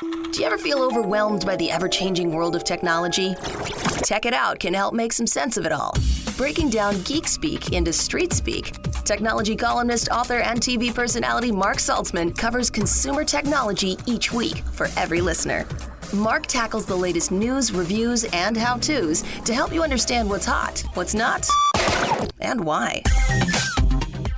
Do you ever feel overwhelmed by the ever-changing world of technology? Tech It Out can help make some sense of it all. Breaking down geek speak into street speak, technology columnist, author, and TV personality Mark Saltzman covers consumer technology each week for every listener. Mark tackles the latest news, reviews, and how-tos to help you understand what's hot, what's not, and why.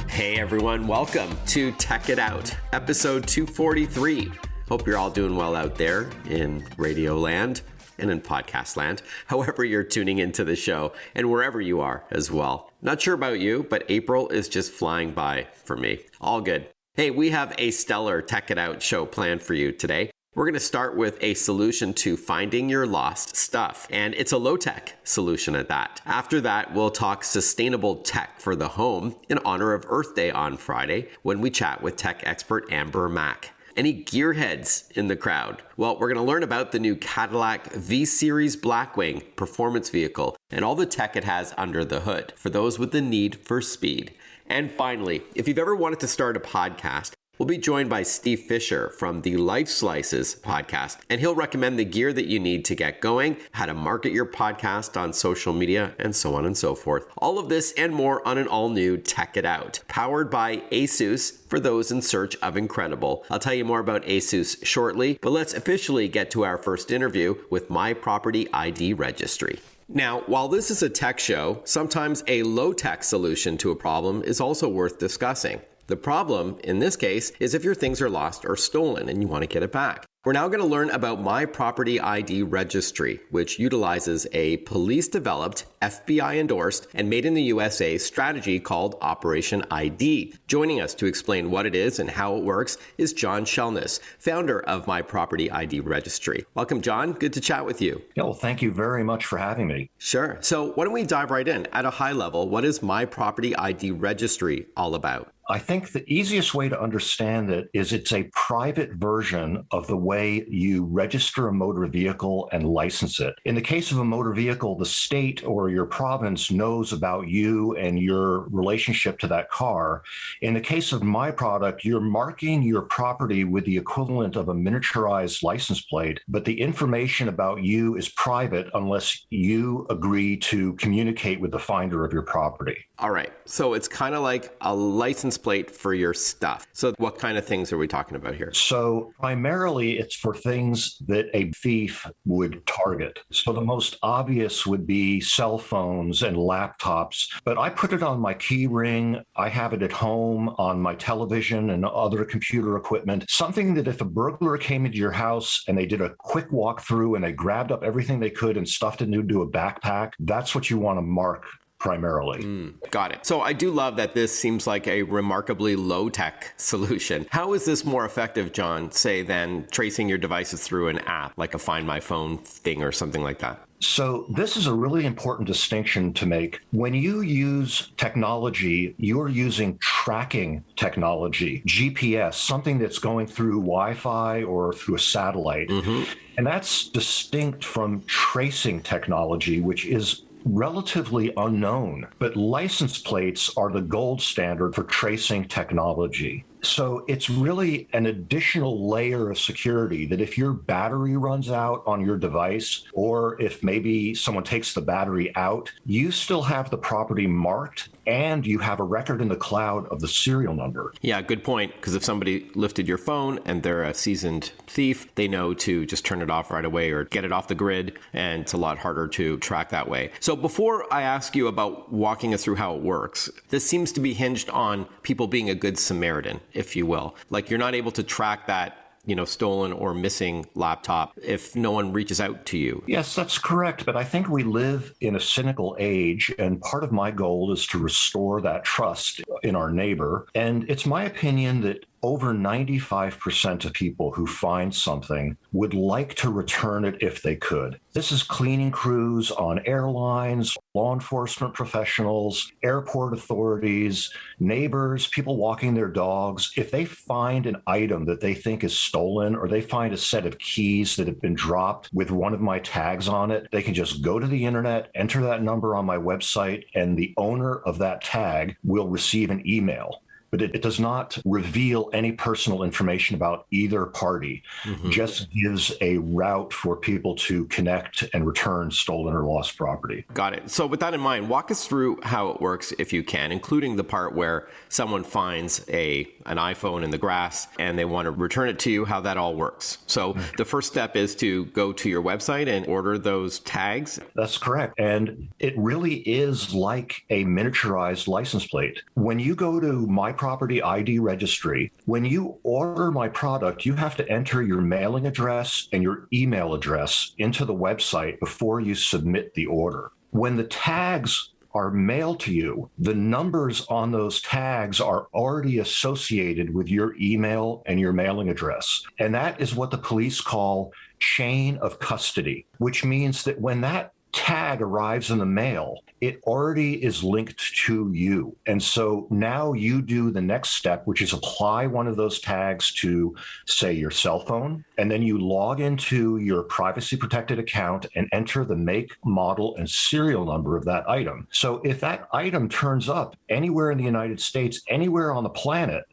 Hey everyone, welcome to Tech It Out, episode 243. Hope you're all doing well out there in radio land and in podcast land, however you're tuning into the show, and wherever you are as well. Not sure about you, but April is just flying by for me. All good. Hey, we have a stellar Tech It Out show planned for you today. We're going to start with a solution to finding your lost stuff, and it's a low-tech solution at that. After that, we'll talk sustainable tech for the home in honor of Earth Day on Friday when we chat with tech expert Amber Mack. Any gearheads in the crowd? Well, we're going to learn about the new Cadillac V-Series Blackwing performance vehicle and all the tech it has under the hood for those with the need for speed. And finally, if you've ever wanted to start a podcast, we'll be joined by Steve Fisher from the Lifeslices podcast, and he'll recommend the gear that you need to get going, how to market your podcast on social media, and so on and so forth. All of this and more on an all-new Tech It Out, powered by ASUS for those in search of incredible. I'll tell you more about ASUS shortly, but let's officially get to our first interview with My Property ID Registry. Now, while this is a tech show, sometimes a low-tech solution to a problem is also worth discussing. The problem, in this case, is if your things are lost or stolen and you want to get it back. We're now going to learn about My Property ID Registry, which utilizes a police-developed, FBI-endorsed, and made in the USA strategy called Operation ID. Joining us to explain what it is and how it works is Jon Shelness, founder of My Property ID Registry. Welcome, Jon. Good to chat with you. Yeah, well, thank you very much for having me. Sure. So why don't we dive right in? At a high level, what is My Property ID Registry all about? I think the easiest way to understand it is it's a private version of the way you register a motor vehicle and license it. In the case of a motor vehicle, the state or your province knows about you and your relationship to that car. In the case of my product, you're marking your property with the equivalent of a miniaturized license plate, but the information about you is private unless you agree to communicate with the finder of your property. All right. So it's kind of like a license plate for your stuff. So what kind of things are we talking about here? So primarily it's for things that a thief would target. So the most obvious would be cell phones and laptops, but I put it on my key ring. I have it at home on my television and other computer equipment. Something that if a burglar came into your house and they did a quick walkthrough and they grabbed up everything they could and stuffed it into a backpack, that's what you want to mark primarily. Got it. So I do love that this seems like a remarkably low-tech solution. How is this more effective, Jon, say, than tracing your devices through an app, like a Find My Phone thing or something like that? So this is a really important distinction to make. When you use technology, you're using tracking technology, GPS, something that's going through Wi-Fi or through a satellite. And that's distinct from tracing technology, which is relatively unknown, but license plates are the gold standard for tracing technology. So it's really an additional layer of security that if your battery runs out on your device, or if maybe someone takes the battery out, you still have the property marked and you have a record in the cloud of the serial number. Yeah, good point. Because if somebody lifted your phone and they're a seasoned thief, they know to just turn it off right away or get it off the grid, and it's a lot harder to track that way. So before I ask you about walking us through how it works, this seems to be hinged on people being a good Samaritan, if you will. Like you're not able to track that stolen or missing laptop if no one reaches out to you. Yes, that's correct. But I think we live in a cynical age, and part of my goal is to restore that trust in our neighbor. And it's my opinion that over 95% of people who find something would like to return it if they could. This is cleaning crews on airlines, law enforcement professionals, airport authorities, neighbors, people walking their dogs. If they find an item that they think is stolen, or they find a set of keys that have been dropped with one of my tags on it, they can just go to the internet, enter that number on my website, and the owner of that tag will receive an email. but it does not reveal any personal information about either party. Just gives a route for people to connect and return stolen or lost property. Got it. So with that in mind, walk us through how it works if you can, including the part where someone finds an iPhone in the grass and they want to return it to you, how that all works. So the first step is to go to your website and order those tags. That's correct. And it really is like a miniaturized license plate. When you go to My Property ID Registry, when you order my product, you have to enter your mailing address and your email address into the website before you submit the order. When the tags are mailed to you, the numbers on those tags are already associated with your email and your mailing address. And that is what the police call chain of custody, which means that when that tag arrives in the mail, it already is linked to you. And so now you do the next step, which is apply one of those tags to, say, your cell phone, and then you log into your privacy protected account and enter the make, model, and serial number of that item. So if that item turns up anywhere in the United States, anywhere on the planet,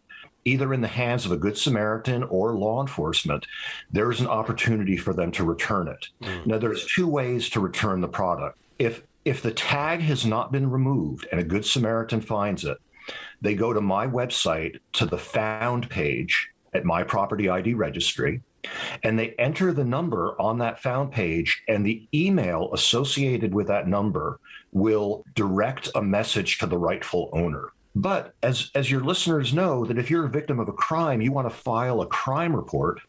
either in the hands of a Good Samaritan or law enforcement, there is an opportunity for them to return it. Now, there's two ways to return the product. If the tag has not been removed and a Good Samaritan finds it, they go to my website to the found page at My Property ID Registry, and they enter the number on that found page, and the email associated with that number will direct a message to the rightful owner. But as your listeners know, that if you're a victim of a crime, you want to file a crime report.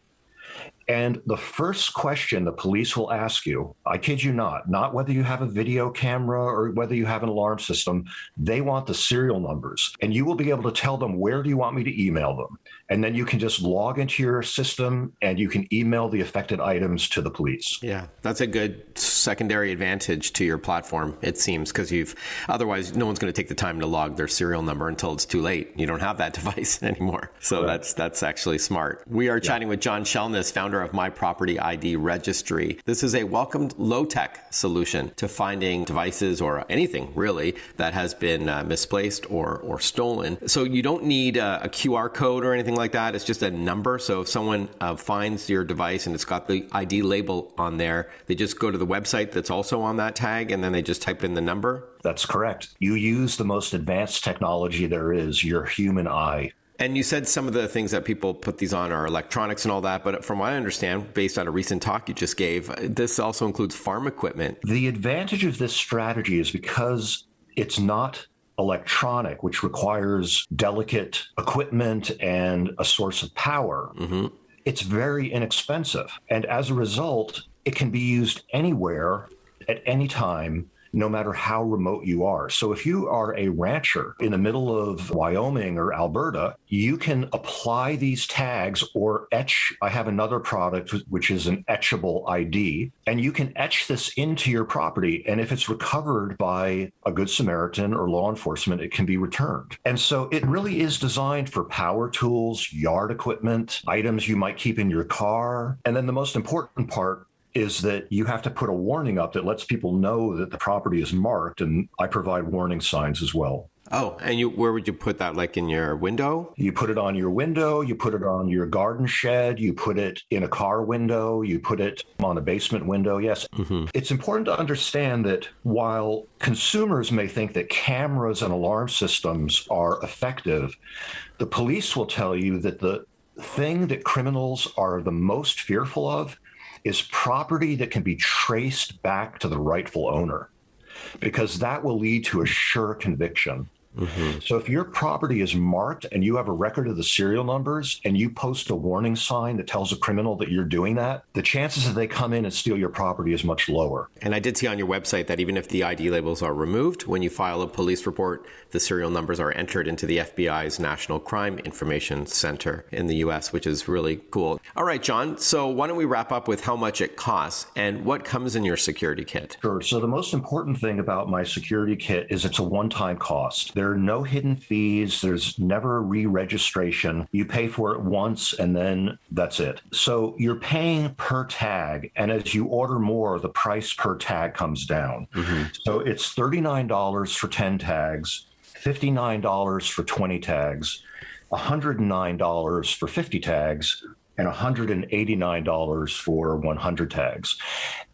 And the first question the police will ask you, I kid you not whether you have a video camera or whether you have an alarm system, they want the serial numbers. And you will be able to tell them, where do you want me to email them? And then you can just log into your system and you can email the affected items to the police. Yeah, that's a good secondary advantage to your platform, it seems, because otherwise no one's going to take the time to log their serial number until it's too late. You don't have that device anymore. So that's actually smart. We are chatting with Jon Shelness, founder of My Property ID Registry. This is a welcomed low-tech solution to finding devices or anything really that has been misplaced or stolen. So you don't need a QR code or anything like that. It's just a number. So if someone finds your device and it's got the ID label on there, they just go to the website that's also on that tag and then they just type in the number. That's correct. You use the most advanced technology there is, your human eye. And you said some of the things that people put these on are electronics and all that, but from what I understand, based on a recent talk you just gave, this also includes farm equipment. The advantage of this strategy is because it's not electronic, which requires delicate equipment and a source of power. It's very inexpensive. And as a result, it can be used anywhere at any time, no matter how remote you are. So if you are a rancher in the middle of Wyoming or Alberta, you can apply these tags or etch. I have another product, which is an Etchable Id, and you can etch this into your property. And if it's recovered by a Good Samaritan or law enforcement, it can be returned. And so it really is designed for power tools, yard equipment, items you might keep in your car. And then the most important part is that you have to put a warning up that lets people know that the property is marked, and I provide warning signs as well. Oh, and where would you put that, like in your window? You put it on your window, you put it on your garden shed, you put it in a car window, you put it on a basement window, yes. It's important to understand that while consumers may think that cameras and alarm systems are effective, the police will tell you that the thing that criminals are the most fearful of is property that can be traced back to the rightful owner, because that will lead to a sure conviction. So if your property is marked and you have a record of the serial numbers and you post a warning sign that tells a criminal that you're doing that, the chances that they come in and steal your property is much lower. And I did see on your website that even if the ID labels are removed, when you file a police report, the serial numbers are entered into the FBI's National Crime Information Center in the US, which is really cool. All right, Jon, so why don't we wrap up with how much it costs and what comes in your security kit? Sure. So the most important thing about my security kit is it's a one-time cost. There are no hidden fees. There's never a re-registration. You pay for it once and then that's it. So you're paying per tag. And as you order more, the price per tag comes down. So it's $39 for 10 tags, $59 for 20 tags, $109 for 50 tags, and $189 for 100 tags.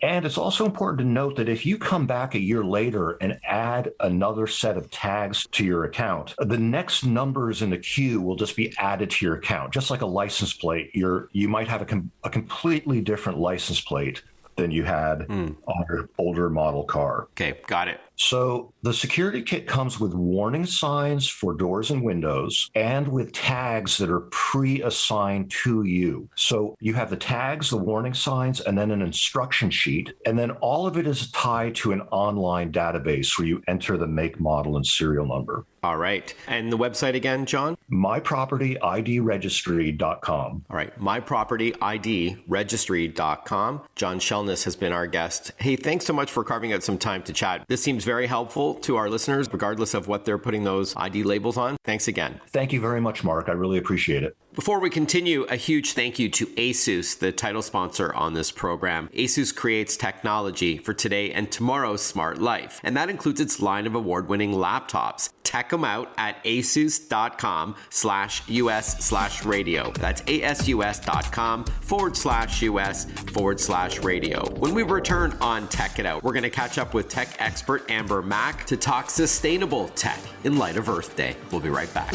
And it's also important to note that if you come back a year later and add another set of tags to your account, the next numbers in the queue will just be added to your account. Just like a license plate, you might have a completely different license plate than you had on your older model car. Okay, got it. So the security kit comes with warning signs for doors and windows and with tags that are pre-assigned to you. So you have the tags, the warning signs, and then an instruction sheet. And then all of it is tied to an online database where you enter the make, model, and serial number. All right. And the website again, John? MyPropertyIDRegistry.com. All right. MyPropertyIDRegistry.com. Jon Shelness has been our guest. Hey, thanks so much for carving out some time to chat. This seems very helpful to our listeners, regardless of what they're putting those ID labels on. Thanks again. Thank you very much, Mark. I really appreciate it. Before we continue, a huge thank you to ASUS, the title sponsor on this program. ASUS creates technology for today and tomorrow's smart life, and that includes its line of award-winning laptops. Check them out at asus.com/US/radio. That's asus.com/US/radio. When we return on Tech It Out, we're going to catch up with tech expert Amber Mack to talk sustainable tech in light of Earth Day. We'll be right back.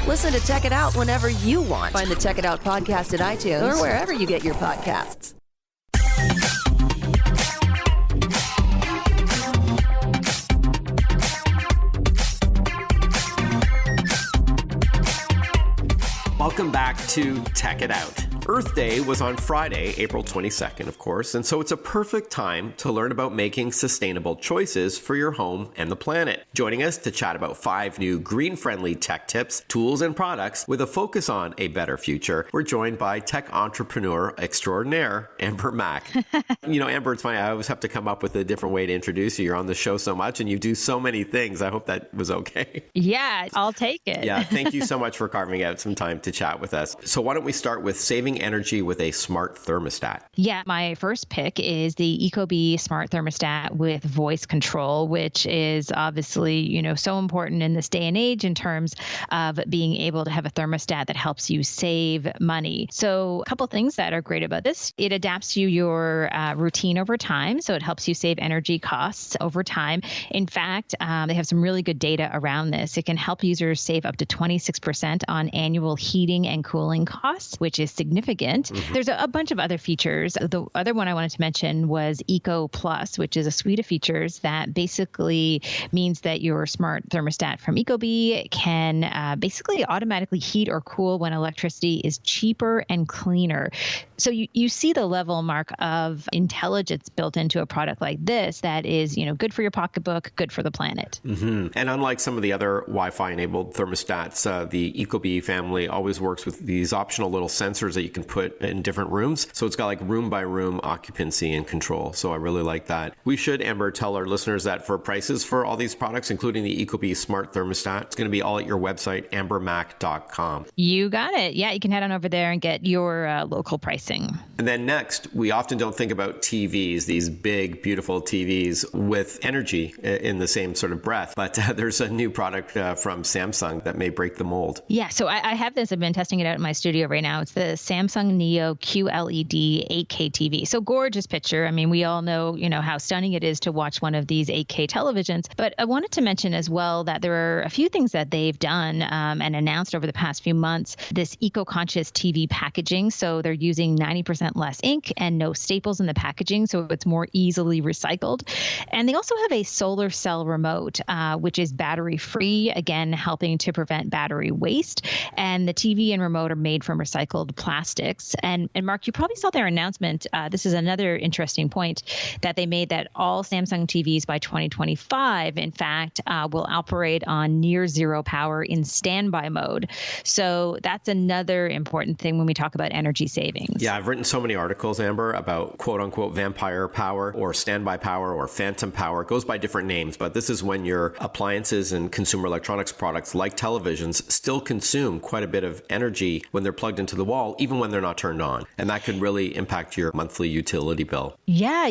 Listen to Tech It Out whenever you want. Find the Tech It Out podcast at iTunes or wherever you get your podcasts. Welcome back to Tech It Out. Earth Day was on Friday, April 22nd, of course, and so it's a perfect time to learn about making sustainable choices for your home and the planet. Joining us to chat about 5 new green-friendly tech tips, tools, and products with a focus on a better future, we're joined by tech entrepreneur extraordinaire, Amber Mack. You know, Amber, it's funny, I always have to come up with a different way to introduce you. You're on the show so much and you do so many things. I hope that was okay. Yeah, I'll take it. Yeah, thank you so much for carving out some time to chat with us. So why don't we start with saving energy with a smart thermostat? Yeah, my first pick is the Ecobee smart thermostat with voice control, which is obviously, so important in this day and age in terms of being able to have a thermostat that helps you save money. So a couple things that are great about this. It adapts to your routine over time. So it helps you save energy costs over time. In fact, they have some really good data around this. It can help users save up to 26% on annual heating and cooling costs, which is significant. Mm-hmm. There's a bunch of other features. The other one I wanted to mention was Eco Plus, which is a suite of features that basically means that your smart thermostat from Ecobee can basically automatically heat or cool when electricity is cheaper and cleaner. So you see the level, Mark, of intelligence built into a product like this that is, good for your pocketbook, good for the planet. Mm-hmm. And unlike some of the other Wi-Fi enabled thermostats, the Ecobee family always works with these optional little sensors that you can put in different rooms. So it's got like room by room occupancy and control. So I really like that. We should, Amber, tell our listeners that for prices for all these products, including the Ecobee smart thermostat, it's going to be all at your website, ambermack.com. You got it. Yeah, you can head on over there and get your local pricing. And then next, we often don't think about TVs, these big, beautiful TVs with energy in the same sort of breath. But there's a new product from Samsung that may break the mold. Yeah, so I have this. I've been testing it out in my studio right now. It's the Samsung Neo Qled 8K TV. So gorgeous picture. I mean, we all know, how stunning it is to watch one of these 8K televisions. But I wanted to mention as well that there are a few things that they've done and announced over the past few months. This eco-conscious TV packaging. So they're using 90% less ink and no staples in the packaging, so it's more easily recycled. And they also have a solar cell remote, which is battery free, again, helping to prevent battery waste. And the TV and remote are made from recycled plastics. And Mark, you probably saw their announcement. This is another interesting point that they made, that all Samsung TVs by 2025, in fact, will operate on near zero power in standby mode. So that's another important thing when we talk about energy savings. Yeah, I've written so many articles, Amber, about quote unquote vampire power or standby power or phantom power. It goes by different names, but this is when your appliances and consumer electronics products like televisions still consume quite a bit of energy when they're plugged into the wall, even when they're not turned on. And that could really impact your monthly utility bill. Yeah,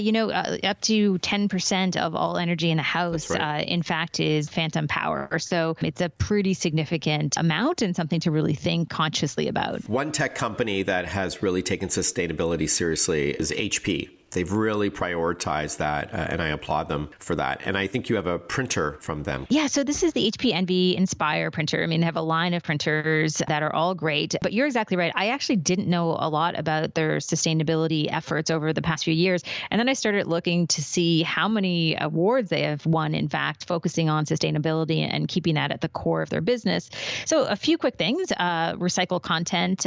up to 10% of all energy in the house, right. In fact, is phantom power. So it's a pretty significant amount and something to really think consciously about. One tech company that has really taken sustainability seriously is HP. They've really prioritized that, and I applaud them for that. And I think you have a printer from them. Yeah, so this is the HP Envy Inspire printer. I mean, they have a line of printers that are all great, but you're exactly right. I actually didn't know a lot about their sustainability efforts over the past few years. And then I started looking to see how many awards they have won, in fact, focusing on sustainability and keeping that at the core of their business. So a few quick things. Recycled content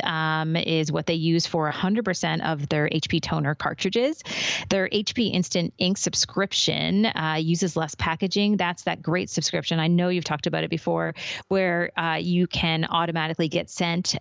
is what they use for 100% of their HP toner cartridges. Their HP Instant Ink subscription uses less packaging. That's that great subscription. I know you've talked about it before, where you can automatically get sent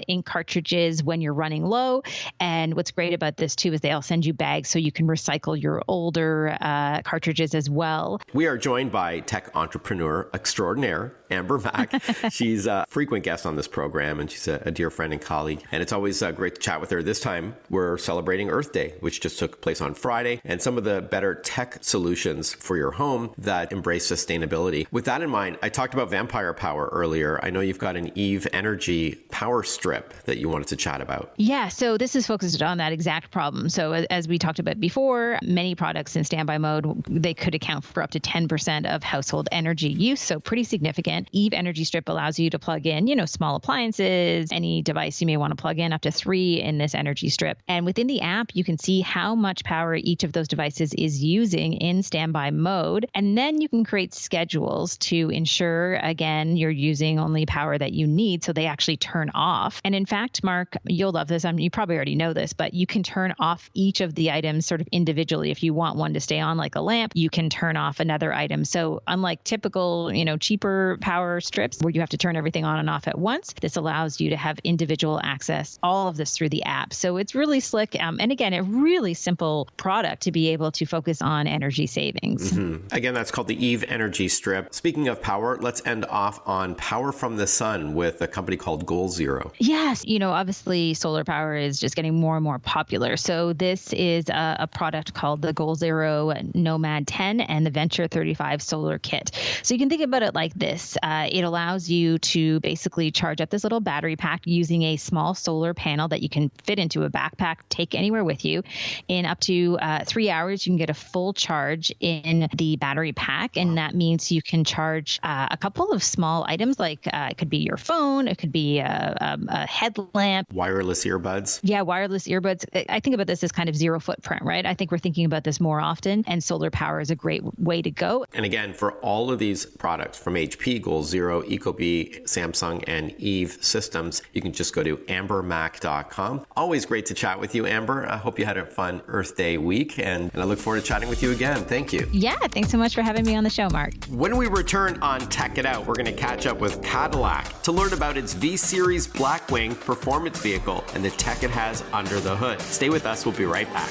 ink cartridges when you're running low. And what's great about this too is they'll send you bags so you can recycle your older cartridges as well. We are joined by tech entrepreneur extraordinaire, Amber Mack. She's a frequent guest on this program, and she's a dear friend and colleague. And it's always great to chat with her. This time, we're celebrating Earth Day, which just took place on Friday, and some of the better tech solutions for your home that embrace sustainability. With that in mind, I talked about vampire power earlier. I know you've got an Eve Energy power strip that you wanted to chat about. Yeah, so this is focused on that exact problem. So as we talked about before, many products in standby mode, they could account for up to 10% of household energy use, so pretty significant. Eve Energy Strip allows you to plug in, small appliances, any device you may want to plug in, up to 3 in this energy strip. And within the app, you can see how much power each of those devices is using in standby mode. And then you can create schedules to ensure, again, you're using only power that you need, so they actually turn off. And in fact, Mark, you'll love this. You probably already know this, but you can turn off each of the items sort of individually. If you want one to stay on like a lamp, you can turn off another item. So unlike typical, cheaper power strips where you have to turn everything on and off at once, this allows you to have individual access, all of this through the app. So it's really slick. And again, a really simple product to be able to focus on energy savings. Mm-hmm. Again, that's called the Eve Energy Strip. Speaking of power, let's end off on power from the sun with a company called Goal Zero. Yes. Obviously solar power is just getting more and more popular. So this is a product called the Goal Zero Nomad 10 and the Venture 35 solar kit. So you can think about it like this. It allows you to basically charge up this little battery pack using a small solar panel that you can fit into a backpack, take anywhere with you. In up to 3 hours, you can get a full charge in the battery pack. And that means you can charge a couple of small items, like it could be your phone, it could be a headlamp. Wireless earbuds. Yeah, wireless earbuds. I think about this as kind of zero footprint, right? I think we're thinking about this more often, and solar power is a great way to go. And again, for all of these products from HP, Goal Zero, Ecobee, Samsung, and Eve Systems, you can just go to ambermac.com. Always great to chat with you, Amber. I hope you had a fun Earth Day week, and I look forward to chatting with you again. Thank you. Yeah, thanks so much for having me on the show, Mark. When we return on Tech It Out, we're going to catch up with Cadillac to learn about its V-Series Blackwing performance vehicle and the tech it has under the hood. Stay with us. We'll be right back.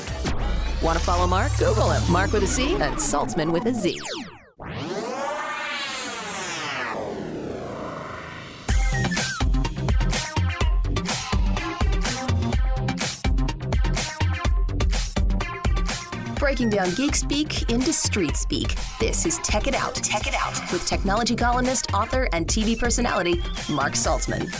Want to follow Mark? Google him. Mark with a C and Saltzman with a Z. Breaking down geek speak into street speak. This is Tech It Out. Tech It Out with technology columnist, author, and TV personality Mark Saltzman.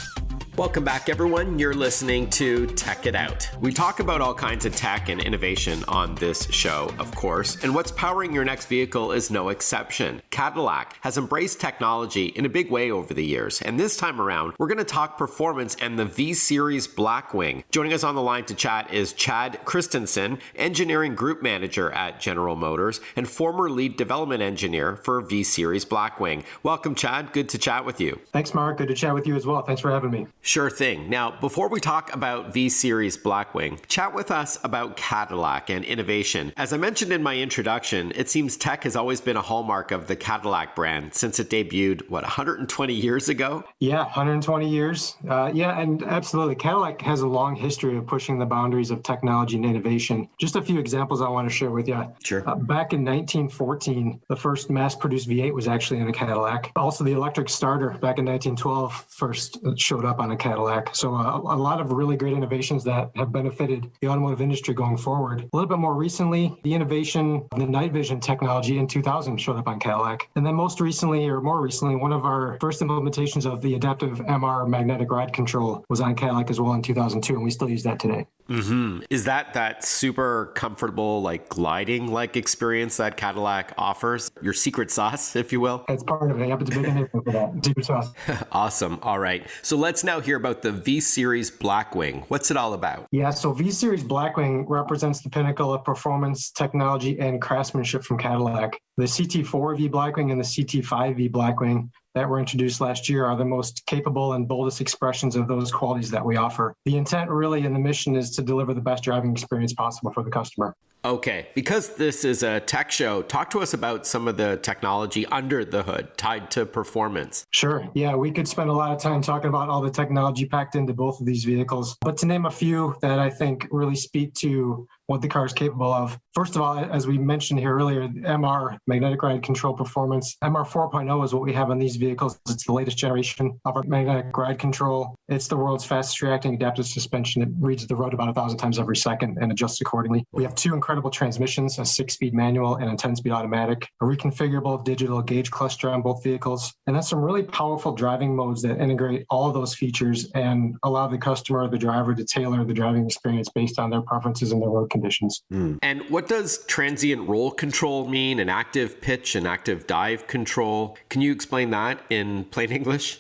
Welcome back, everyone. You're listening to Tech It Out. We talk about all kinds of tech and innovation on this show, of course, and what's powering your next vehicle is no exception. Cadillac has embraced technology in a big way over the years, and this time around, we're going to talk performance and the V-Series Blackwing. Joining us on the line to chat is Chad Christensen, Engineering Group Manager at General Motors and former Lead Development Engineer for V-Series Blackwing. Welcome, Chad. Good to chat with you. Thanks, Mark. Good to chat with you as well. Thanks for having me. Sure thing. Now, before we talk about V-Series Blackwing, chat with us about Cadillac and innovation. As I mentioned in my introduction, it seems tech has always been a hallmark of the Cadillac brand since it debuted, 120 years ago? Yeah, 120 years. And absolutely. Cadillac has a long history of pushing the boundaries of technology and innovation. Just a few examples I want to share with you. Sure. Back in 1914, the first mass-produced V8 was actually in a Cadillac. Also, the electric starter back in 1912 first showed up on a Cadillac. So a lot of really great innovations that have benefited the automotive industry going forward. A little bit more recently, the innovation of the night vision technology in 2000 showed up on Cadillac. And then more recently, one of our first implementations of the adaptive MR magnetic ride control was on Cadillac as well in 2002, and we still use that today. Mm-hmm. Is that super comfortable, gliding experience that Cadillac offers? Your secret sauce, if you will? It's part of it. It's a big enabler for that. Secret sauce. Awesome. All right. So let's now hear about the V-Series Blackwing. What's it all about? Yeah, so V-Series Blackwing represents the pinnacle of performance, technology, and craftsmanship from Cadillac. The CT4 V Blackwing and the CT5 V Blackwing that were introduced last year are the most capable and boldest expressions of those qualities that we offer. The intent really and the mission is to deliver the best driving experience possible for the customer. Okay, because this is a tech show, talk to us about some of the technology under the hood tied to performance. Sure. Yeah, we could spend a lot of time talking about all the technology packed into both of these vehicles. But to name a few that I think really speak to what the car is capable of. First of all, as we mentioned here earlier, MR, magnetic ride control performance. MR 4.0 is what we have on these vehicles. It's the latest generation of our magnetic ride control. It's the world's fastest reacting adaptive suspension. It reads the road about 1,000 times every second and adjusts accordingly. We have two incredible transmissions, a 6-speed manual and a 10-speed automatic, a reconfigurable digital gauge cluster on both vehicles, and that's some really powerful driving modes that integrate all of those features and allow the customer or the driver to tailor the driving experience based on their preferences and their road conditions. And what does transient roll control mean, and active pitch and active dive control? Can you explain that in plain English?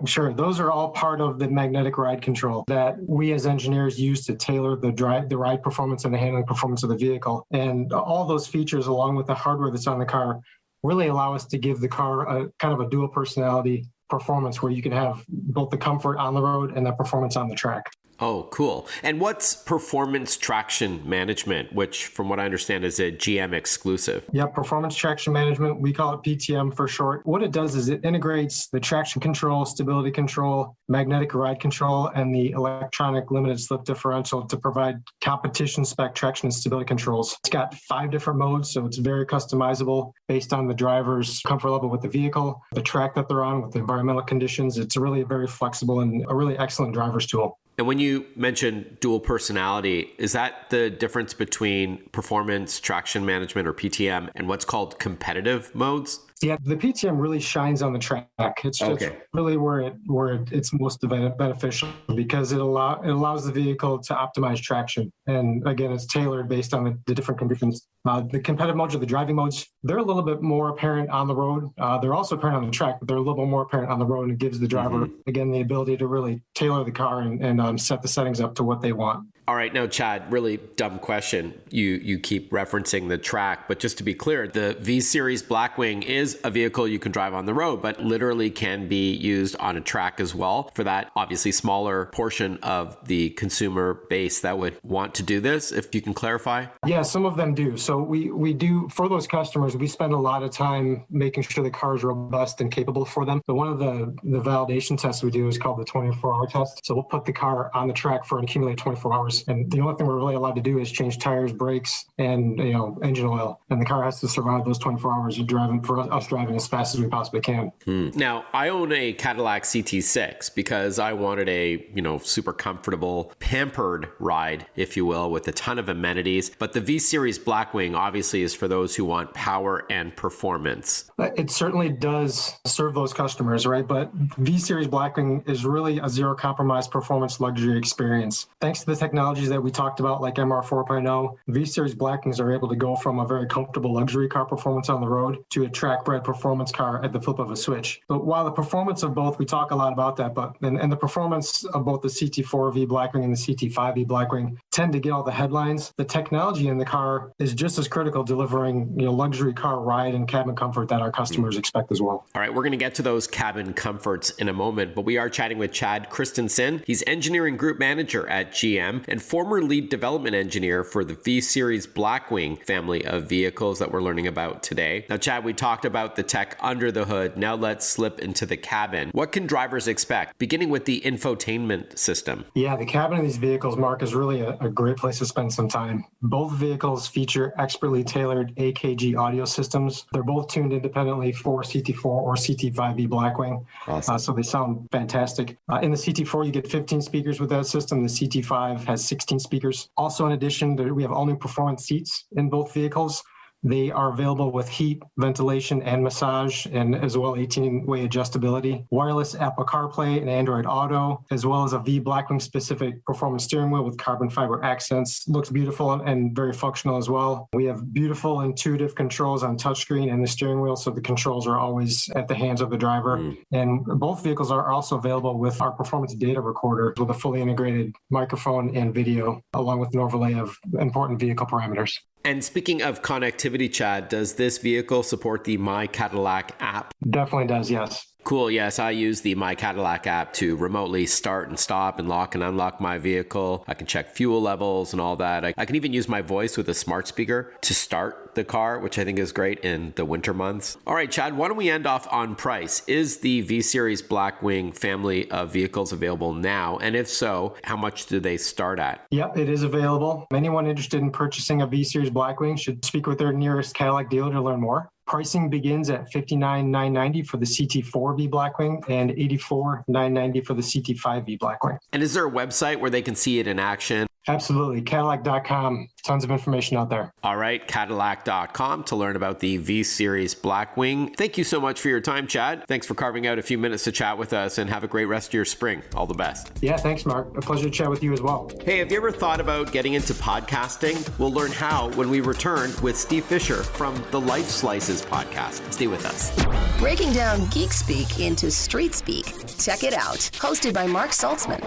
Sure. Those are all part of the magnetic ride control that we as engineers use to tailor the ride performance and the handling performance of the vehicle. And all those features, along with the hardware that's on the car, really allow us to give the car a kind of a dual personality performance where you can have both the comfort on the road and the performance on the track. Oh, cool. And what's performance traction management, which from what I understand is a GM exclusive? Yeah, performance traction management. We call it PTM for short. What it does is it integrates the traction control, stability control, magnetic ride control, and the electronic limited slip differential to provide competition spec traction and stability controls. It's got 5 different modes, so it's very customizable based on the driver's comfort level with the vehicle, the track that they're on, with the environmental conditions. It's really very flexible and a really excellent driver's tool. And when you mention dual personality, is that the difference between performance traction management or PTM and what's called competitive modes? Yeah, the PTM really shines on the track. It's just really where it's most beneficial because it allows the vehicle to optimize traction. And again, it's tailored based on the different conditions. The competitive modes or the driving modes, they're a little bit more apparent on the road. They're also apparent on the track, but they're a little bit more apparent on the road, and it gives the driver, again, the ability to really tailor the car and set the settings up to what they want. All right. Now, Chad, really dumb question. You keep referencing the track, but just to be clear, the V-Series Blackwing is a vehicle you can drive on the road, but literally can be used on a track as well for that obviously smaller portion of the consumer base that would want to do this, if you can clarify. Yeah, some of them do. So we do, for those customers, we spend a lot of time making sure the car is robust and capable for them. But one of the validation tests we do is called the 24-hour test. So we'll put the car on the track for an accumulated 24 hours. And the only thing we're really allowed to do is change tires, brakes, and engine oil. And the car has to survive those 24 hours of driving for us driving as fast as we possibly can. Now, I own a Cadillac CT6 because I wanted a super comfortable, pampered ride, if you will, with a ton of amenities. But the V-Series Blackwing obviously is for those who want power and performance. It certainly does serve those customers, right? But V-Series Blackwing is really a zero compromise performance luxury experience. Thanks to the technology technologies that we talked about, like MR 4.0, V-Series Blackwings are able to go from a very comfortable luxury car performance on the road to a track-bred performance car at the flip of a switch. But while the performance of both, we talk a lot about that, and the performance of both the CT4V Blackwing and the CT5V Blackwing tend to get all the headlines. The technology in the car is just as critical, delivering luxury car ride and cabin comfort that our customers expect as well. All right, we're going to get to those cabin comforts in a moment, but we are chatting with Chad Christensen. He's engineering group manager at GM and former lead development engineer for the V-Series Blackwing family of vehicles that we're learning about today. Now, Chad, we talked about the tech under the hood. Now let's slip into the cabin. What can drivers expect, beginning with the infotainment system? Yeah, the cabin of these vehicles, Mark, is really a great place to spend some time. Both vehicles feature expertly tailored AKG audio systems. They're both tuned independently for CT4 or CT5V Blackwing. Awesome. So they sound fantastic. In the CT4, you get 15 speakers with that system. The CT5 has 16 speakers. Also, in addition, we have all new performance seats in both vehicles. They are available with heat, ventilation, and massage, and as well 18-way adjustability, wireless Apple CarPlay and Android Auto, as well as a V Blackwing specific performance steering wheel with carbon fiber accents. Looks beautiful and very functional as well. We have beautiful intuitive controls on touchscreen and the steering wheel, so the controls are always at the hands of the driver. And both vehicles are also available with our performance data recorder with a fully integrated microphone and video, along with an overlay of important vehicle parameters. And speaking of connectivity, Chad, does this vehicle support the My Cadillac app? Definitely does, yes. Cool. Yes, I use the My Cadillac app to remotely start and stop and lock and unlock my vehicle. I can check fuel levels and all that. I can even use my voice with a smart speaker to start the car, which I think is great in the winter months. All right, Chad, why don't we end off on price? Is the V-Series Blackwing family of vehicles available now? And if so, how much do they start at? Yep, it is available. Anyone interested in purchasing a V-Series Blackwing should speak with their nearest Cadillac dealer to learn more. Pricing begins at $59,990 for the CT4V Blackwing and $84,990 for the CT5V Blackwing. And is there a website where they can see it in action? Absolutely. Cadillac.com. Tons of information out there. All right. Cadillac.com to learn about the V-Series Blackwing. Thank you so much for your time, Chad. Thanks for carving out a few minutes to chat with us, and have a great rest of your spring. All the best. Yeah, thanks, Mark. A pleasure to chat with you as well. Hey, have you ever thought about getting into podcasting? We'll learn how when we return with Steve Fisher from the Lifeslices podcast. Stay with us. Breaking down geek speak into street speak. Check it out. Hosted by Mark Saltzman.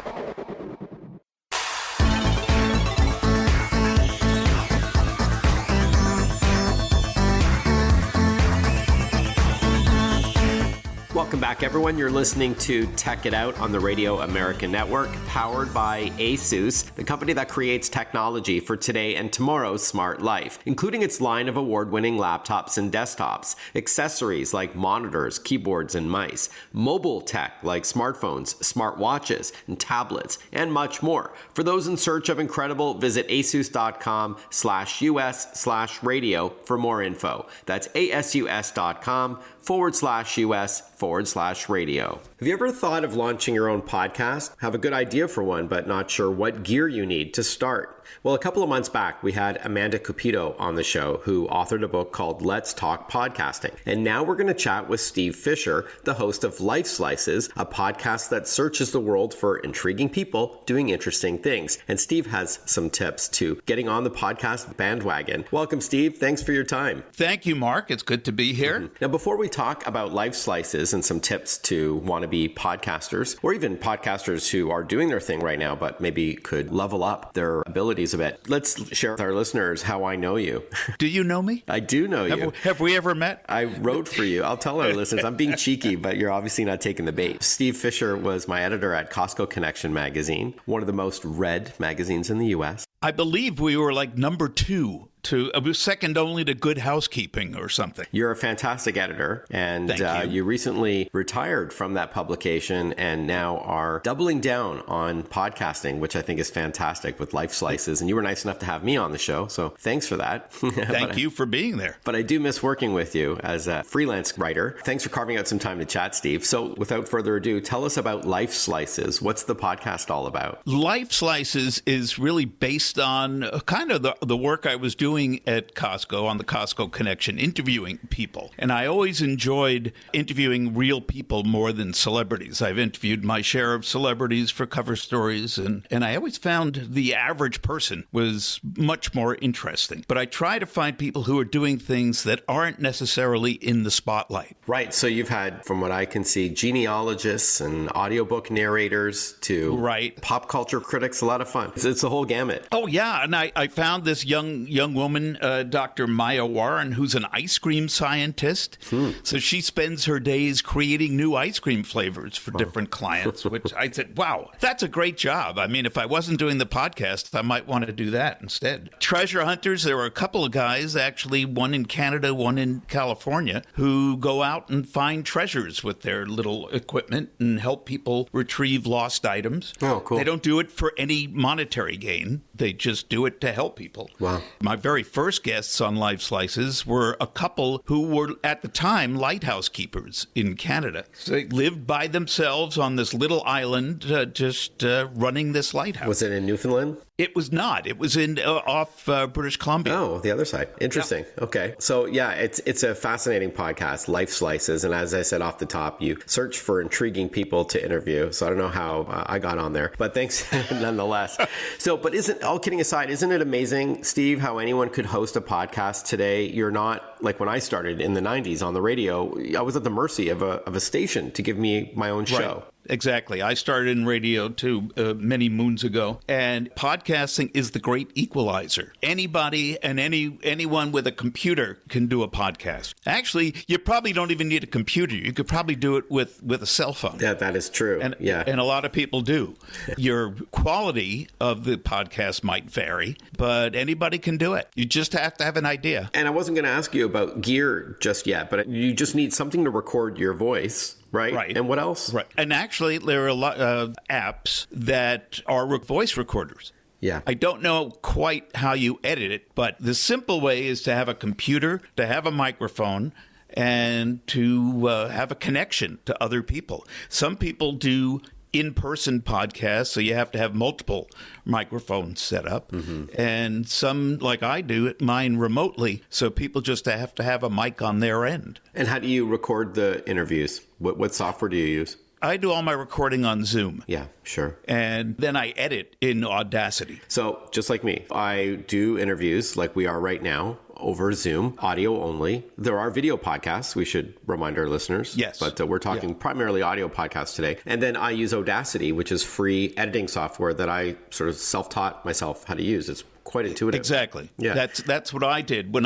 Welcome back, everyone. You're listening to Tech It Out on the Radio America Network, powered by ASUS, the company that creates technology for today and tomorrow's smart life, including its line of award-winning laptops and desktops, accessories like monitors, keyboards, and mice, mobile tech like smartphones, smartwatches, and tablets, and much more. For those in search of incredible, visit asus.com/US/radio for more info. That's asus.com/US/radio. Have you ever thought of launching your own podcast? Have a good idea for one, but not sure what gear you need to start? Well, a couple of months back, we had Amanda Cupido on the show, who authored a book called Let's Talk Podcasting. And now we're going to chat with Steve Fisher, the host of Lifeslices, a podcast that searches the world for intriguing people doing interesting things. And Steve has some tips to getting on the podcast bandwagon. Welcome, Steve. Thanks for your time. Thank you, Mark. It's good to be here. Now, before we talk about Lifeslices and some tips to wannabe podcasters, or even podcasters who are doing their thing right now, but maybe could level up their abilities a bit, let's share with our listeners how I know you. Do you know me? I do know you. Have we ever met? I wrote for you. I'll tell our listeners. I'm being cheeky, but you're obviously not taking the bait. Steve Fisher was my editor at Costco Connection magazine, one of the most read magazines in the U.S. I believe we were like number 2. It was second only to Good Housekeeping or something. You're a fantastic editor, and you recently retired from that publication and now are doubling down on podcasting, which I think is fantastic with Lifeslices. And you were nice enough to have me on the show, so thanks for that. Thank you for being there. But I do miss working with you as a freelance writer. Thanks for carving out some time to chat, Steve. So without further ado, tell us about Lifeslices. What's the podcast all about? Lifeslices is really based on kind of the work I was doing doing at Costco on the Costco Connection, interviewing people. And I always enjoyed interviewing real people more than celebrities. I've interviewed my share of celebrities for cover stories, and I always found the average person was much more interesting. But I try to find people who are doing things that aren't necessarily in the spotlight. Right. So you've had, from what I can see, genealogists and audiobook narrators to pop culture critics. A lot of fun. It's the whole gamut. Oh, yeah. And I found this young woman, Dr. Maya Warren, who's an ice cream scientist. So she spends her days creating new ice cream flavors for different clients, which I said, wow, that's a great job. I mean, if I wasn't doing the podcast, I might want to do that instead. Treasure hunters, there were a couple of guys, actually, one in Canada, one in California, who go out and find treasures with their little equipment and help people retrieve lost items. Oh, cool. They don't do it for any monetary gain. They just do it to help people. Wow. My very first guests on Lifeslices were a couple who were, at the time, lighthouse keepers in Canada. So they lived by themselves on this little island, just running this lighthouse. Was it in Newfoundland? It was not. It was in off British Columbia. Oh, the other side. Interesting. Yeah. Okay. So yeah, it's a fascinating podcast, Lifeslices. And as I said off the top, you search for intriguing people to interview. So I don't know how I got on there, but thanks nonetheless. So, but all kidding aside, isn't it amazing, Steve, how anyone could host a podcast today? You're not, like when I started in the 90s on the radio, I was at the mercy of a station to give me my own show. Right. Exactly. I started in radio too many moons ago, and podcasting is the great equalizer. Anybody and anyone with a computer can do a podcast. Actually, you probably don't even need a computer. You could probably do it with a cell phone. Yeah, that is true. And a lot of people do. Your quality of the podcast might vary, but anybody can do it. You just have to have an idea. And I wasn't going to ask you about gear just yet, but you just need something to record your voice. Right. And what else? Right. And actually, there are a lot of apps that are voice recorders. Yeah. I don't know quite how you edit it, but the simple way is to have a computer, to have a microphone, and to have a connection to other people. Some people do in-person podcasts, so you have to have multiple microphones set up. And some, like I do, mine remotely, so people just have to have a mic on their end. And how do you record the interviews? What software do you use? I do all my recording on Zoom. Yeah, sure. And then I edit in Audacity. So just like me, I do interviews like we are right now over Zoom, audio only. There are video podcasts, we should remind our listeners. Yes. But we're talking primarily audio podcasts today. And then I use Audacity, which is free editing software that I sort of self-taught myself how to use. It's quite intuitive. Exactly. Yeah. That's what I did. When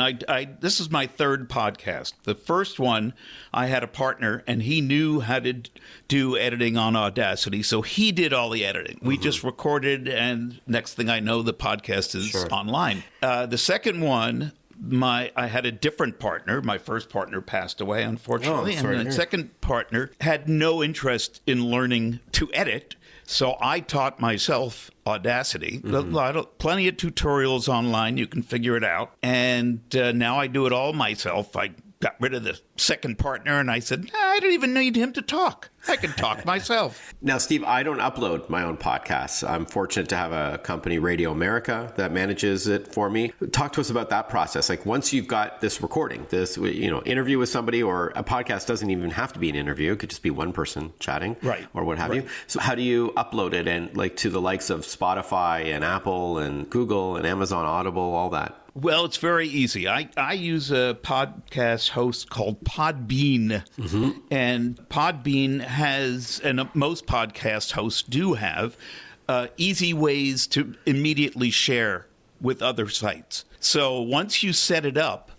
this is my third podcast. The first one, I had a partner, and he knew how to do editing on Audacity, so he did all the editing. We just recorded, and next thing I know, the podcast is online. The second one, I had a different partner. My first partner passed away, unfortunately. And the second partner had no interest in learning to edit. So I taught myself Audacity. Plenty of tutorials online. You can figure it out. And now I do it all myself. I got rid of the second partner, and I said, I don't even need him to talk. I can talk myself. Now, Steve, I don't upload my own podcasts. I'm fortunate to have a company, Radio America, that manages it for me. Talk to us about that process. Like once you've got this recording, this interview with somebody, or a podcast doesn't even have to be an interview. It could just be one person chatting, or what have you. So how do you upload it and like to the likes of Spotify and Apple and Google and Amazon Audible, all that? Well, it's very easy. I use a podcast host called Podbean, and Podbean has, and most podcast hosts do have, easy ways to immediately share with other sites. So once you set it up,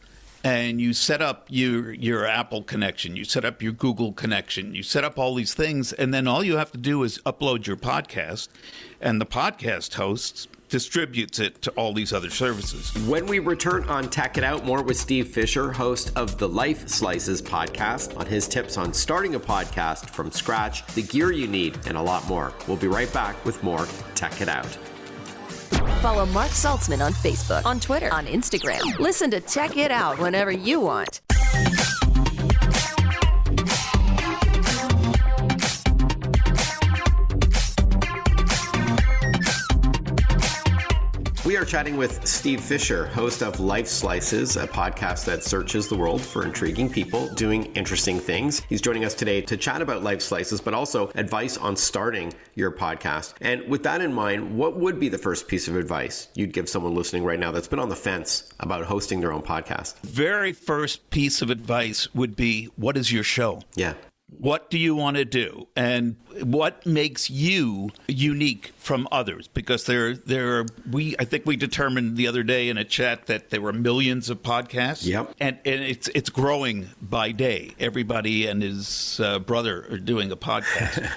and you set up your Apple connection, you set up your Google connection, you set up all these things, and then all you have to do is upload your podcast, and the podcast hosts distributes it to all these other services. When we return on Tech It Out, more with Steve Fisher, host of the Lifeslices podcast, on his tips on starting a podcast from scratch, the gear you need, and a lot more. We'll be right back with more Tech It Out. Follow Mark Saltzman on Facebook, on Twitter, on Instagram. Listen to Tech It Out whenever you want. We are we're chatting with Steve Fisher, host of Lifeslices, a podcast that searches the world for intriguing people doing interesting things. He's joining us today to chat about Lifeslices, but also advice on starting your podcast. And with that in mind, what would be the first piece of advice you'd give someone listening right now that's been on the fence about hosting their own podcast? Very first piece of advice would be, what is your show? Yeah. What do you want to do? And what makes you unique from others? Because I think we determined the other day in a chat that there were millions of podcasts. Yep. And it's growing by day. Everybody and his brother are doing a podcast.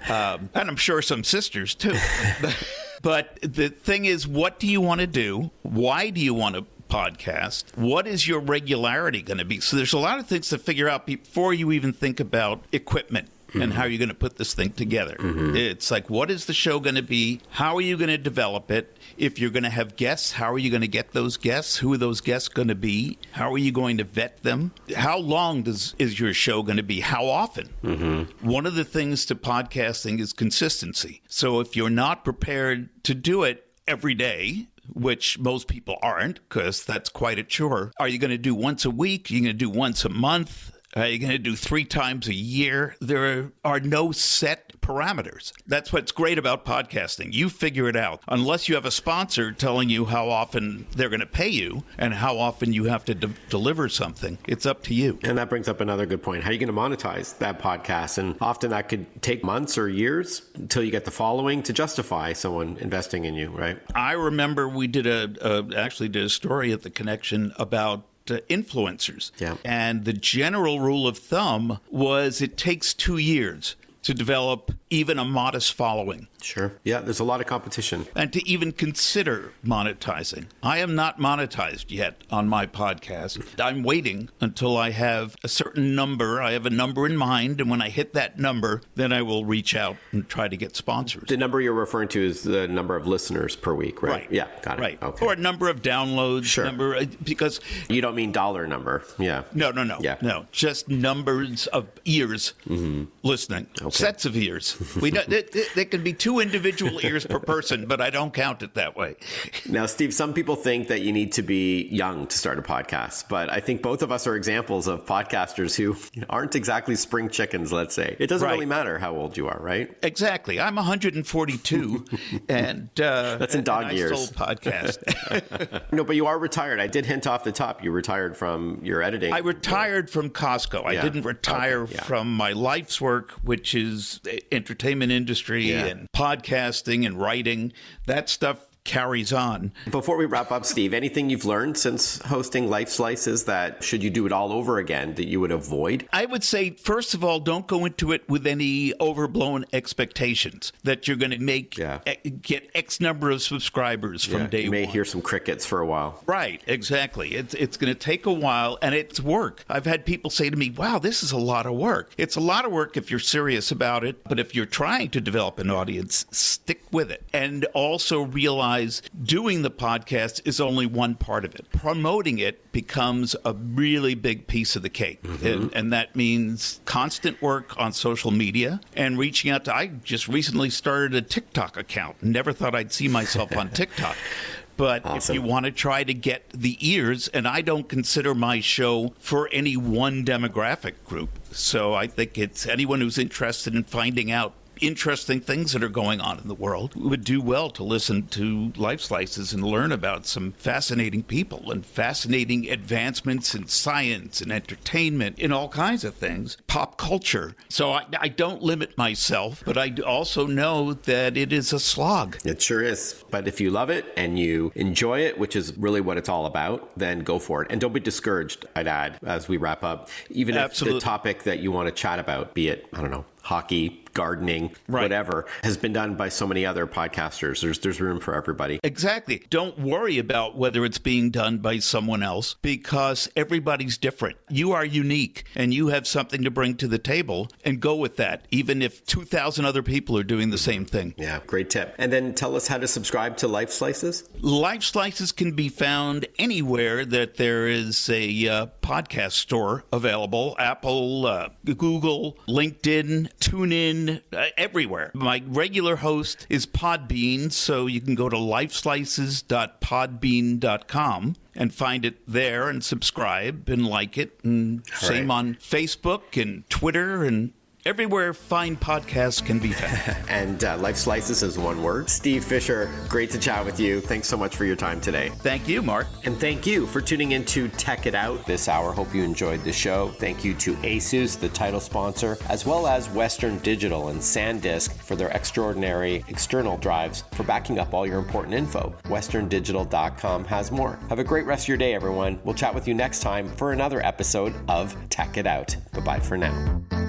And I'm sure some sisters too. But the thing is, what do you want to do? Why do you want to podcast? What is your regularity going to be? So there's a lot of things to figure out before you even think about equipment and how you're going to put this thing together. It's like, what is the show going to be? How are you going to develop it? If you're going to have guests, how are you going to get those guests? Who are those guests going to be? How are you going to vet them? How long is your show going to be? How often? One of the things to podcasting is consistency. So if you're not prepared to do it every day, which most people aren't, because that's quite a chore. Are you going to do once a week? Are you going to do once a month? Are you going to do 3 times a year? There are no set parameters. That's what's great about podcasting. You figure it out. Unless you have a sponsor telling you how often they're going to pay you and how often you have to deliver something, it's up to you. And that brings up another good point. How are you going to monetize that podcast? And often that could take months or years until you get the following to justify someone investing in you, right? I remember we actually did a story at The Connection about influencers. Yeah. And the general rule of thumb was it takes 2 years to develop even a modest following. Sure. Yeah, there's a lot of competition. And to even consider monetizing. I am not monetized yet on my podcast. I'm waiting until I have a certain number. I have a number in mind, and when I hit that number, then I will reach out and try to get sponsors. The number you're referring to is the number of listeners per week, right? Right. Yeah, got it. Right. Okay. Or a number of downloads. Sure. Because you don't mean dollar number. Yeah. No. Yeah. No, just numbers of ears listening. Okay. Sets of ears. There can be 2 individual ears per person, but I don't count it that way. Now, Steve, some people think that you need to be young to start a podcast, but I think both of us are examples of podcasters who aren't exactly spring chickens, let's say. It doesn't really matter how old you are, right? Exactly. I'm 142, and that's in dog years. I still podcast. No, but you are retired. I did hint off the top. You retired from your editing. I retired from Costco. I didn't retire from my life's work, which is entertainment industry and podcasting and writing. That stuff carries on. Before we wrap up, Steve, anything you've learned since hosting Lifeslices that, should you do it all over again, that you would avoid? I would say, first of all, don't go into it with any overblown expectations that you're going to get X number of subscribers from day one. You may hear some crickets for a while. Right, exactly. It's going to take a while, and it's work. I've had people say to me, wow, this is a lot of work. It's a lot of work if you're serious about it, but if you're trying to develop an audience, stick with it. And also realize doing the podcast is only one part of it. Promoting it becomes a really big piece of the cake. And that means constant work on social media and reaching out to, I just recently started a TikTok account. Never thought I'd see myself on TikTok. But awesome. If you want to try to get the ears, and I don't consider my show for any one demographic group. So I think it's anyone who's interested in finding out interesting things that are going on in the world would do well to listen to Lifeslices and learn about some fascinating people and fascinating advancements in science and entertainment in all kinds of things, pop culture. So I don't limit myself, but I also know that it is a slog. It sure is. But if you love it and you enjoy it, which is really what it's all about, then go for it. And don't be discouraged, I'd add, as we wrap up. Even if the topic that you want to chat about, be it, I don't know, hockey, gardening, whatever, has been done by so many other podcasters. There's room for everybody. Exactly. Don't worry about whether it's being done by someone else, because everybody's different. You are unique and you have something to bring to the table, and go with that, even if 2,000 other people are doing the same thing. Yeah, great tip. And then tell us how to subscribe to Lifeslices. Lifeslices can be found anywhere that there is a podcast store available. Apple, Google, LinkedIn, TuneIn, everywhere. My regular host is Podbean, so you can go to lifeslices.podbean.com and find it there and subscribe and like it. And same on Facebook and Twitter and everywhere fine podcasts can be found. And Life Slices is one word. Steve Fisher, great to chat with you. Thanks so much for your time today. Thank you, Mark. And thank you for tuning in to Tech It Out this hour. Hope you enjoyed the show. Thank you to ASUS, the title sponsor, as well as Western Digital and SanDisk for their extraordinary external drives for backing up all your important info. westerndigital.com has more. Have a great rest of your day, everyone. We'll chat with you next time for another episode of Tech It Out. Bye-bye for now.